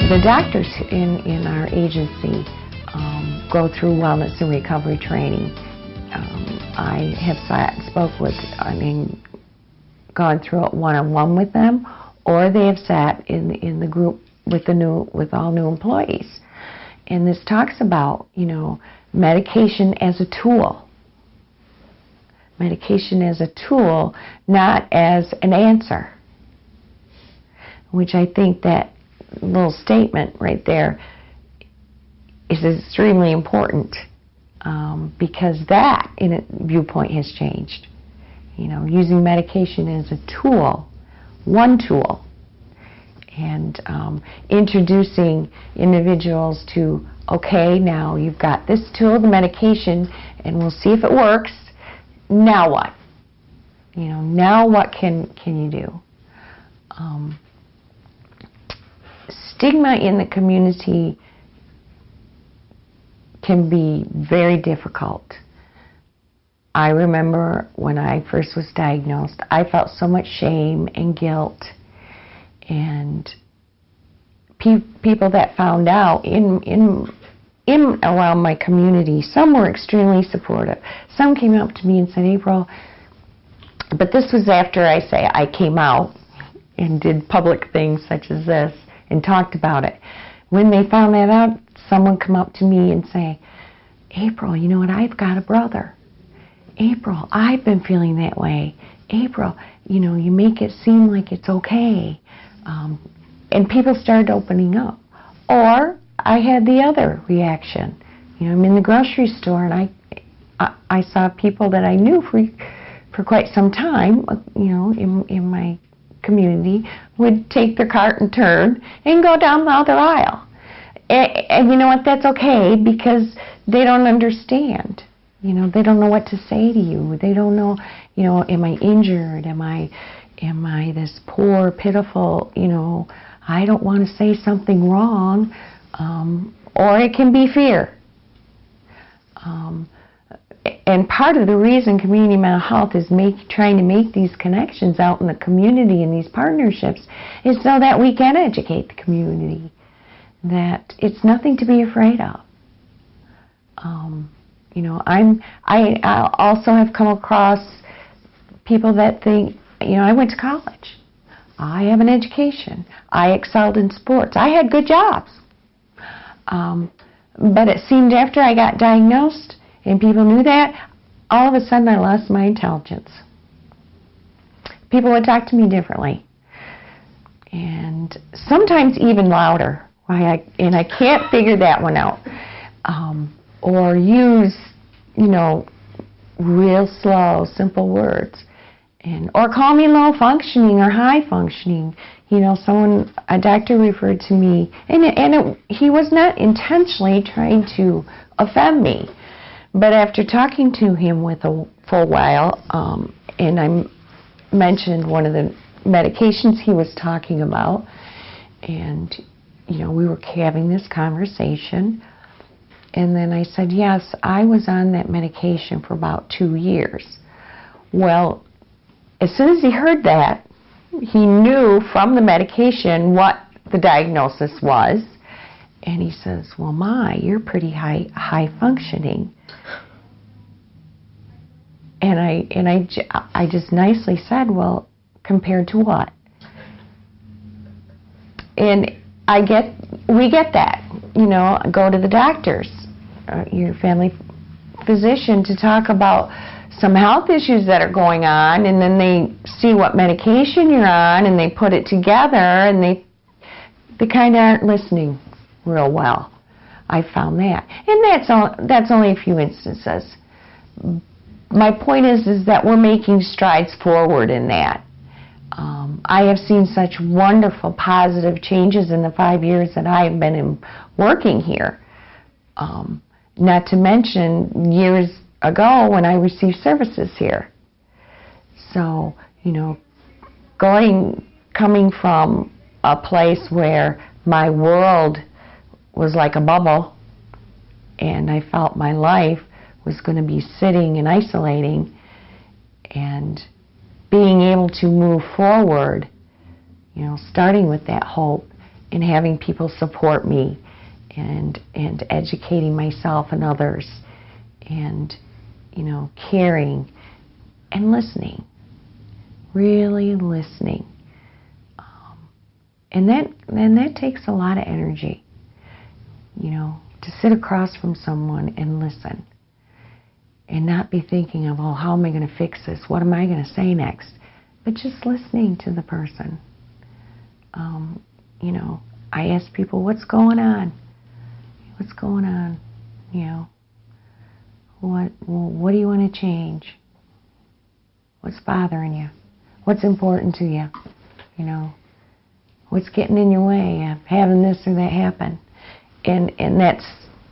The doctors in our agency go through wellness and recovery training. I have gone through it one-on-one with them, or they have sat in the group with all new employees. And this talks about, medication as a tool. Medication as a tool, not as an answer. Which I think that little statement right there is extremely important, because that viewpoint has changed. Using medication as a tool, one tool, and introducing individuals to, okay, now you've got this tool, the medication, and we'll see if it works. Now what? Now what can you do? Stigma in the community can be very difficult. I remember when I first was diagnosed, I felt so much shame and guilt, and people that found out in around my community, some were extremely supportive. Some came up to me and said, April, but this was after I came out and did public things such as this and talked about it. When they found that out, someone come up to me and say, April, you know what, I've got a brother. April, I've been feeling that way. April, you make it seem like it's okay. And people started opening up. Or I had the other reaction. I'm in the grocery store and I saw people that I knew for quite some time, in my community, would take their cart and turn and go down the other aisle. And you know what, that's okay, because they don't understand. They don't know what to say to you. They don't know, am I injured? Am I this poor, pitiful, I don't want to say something wrong. Or it can be fear. And part of the reason community mental health is trying to make these connections out in the community and these partnerships is so that we can educate the community that it's nothing to be afraid of. I also have come across people that think, I went to college. I have an education. I excelled in sports. I had good jobs. But it seemed after I got diagnosed and people knew that, all of a sudden I lost my intelligence. People would talk to me differently. And sometimes even louder. And I can't figure that one out. Or use, real slow, simple words. Or call me low functioning or high functioning. A doctor referred to me, and he was not intentionally trying to offend me. But after talking to him for a while, and I mentioned one of the medications he was talking about, and, we were having this conversation, and then I said, yes, I was on that medication for about 2 years. Well, as soon as he heard that, he knew from the medication what the diagnosis was, and he says, well, you're pretty high functioning. And I just nicely said, well, compared to what? And we get that, go to the doctors, your family physician, to talk about some health issues that are going on, and then they see what medication you're on, and they put it together, and they kind of aren't listening real well. I found that. And that's only a few instances. My point is that we're making strides forward in that. I have seen such wonderful positive changes in the 5 years that I have been working here. Not to mention years ago when I received services here. So, coming from a place where my world was like a bubble, and I felt my life was going to be sitting and isolating, and being able to move forward, starting with that hope and having people support me, and educating myself and others, and caring and listening, really listening. And that takes a lot of energy, to sit across from someone and listen, and not be thinking of, oh, how am I going to fix this? What am I going to say next? But just listening to the person. I ask people, what's going on? What's going on? What do you want to change? What's bothering you? What's important to you? What's getting in your way of having this or that happen? And that's,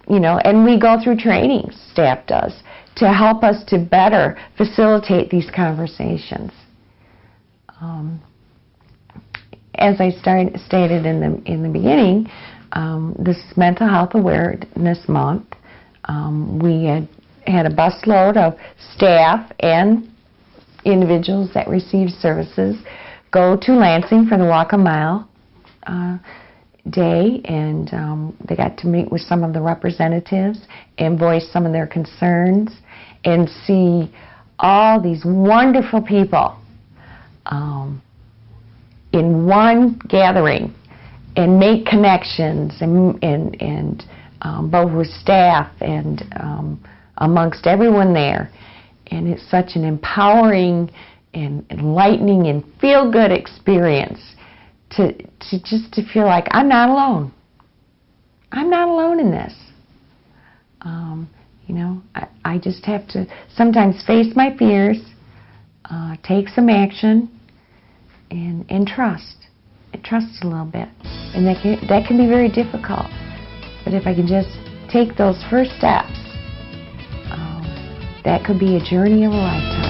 and we go through training, staff does, to help us to better facilitate these conversations. As I stated in the beginning, this is Mental Health Awareness Month. We had a busload of staff and individuals that received services go to Lansing for the Walk a Mile day, and they got to meet with some of the representatives and voice some of their concerns and see all these wonderful people in one gathering and make connections and both with staff and amongst everyone there. And it's such an empowering and enlightening and feel-good experience to feel like I'm not alone. I'm not alone in this. I just have to sometimes face my fears, take some action, and trust. And trust a little bit. And that can be very difficult. But if I can just take those first steps, that could be a journey of a lifetime.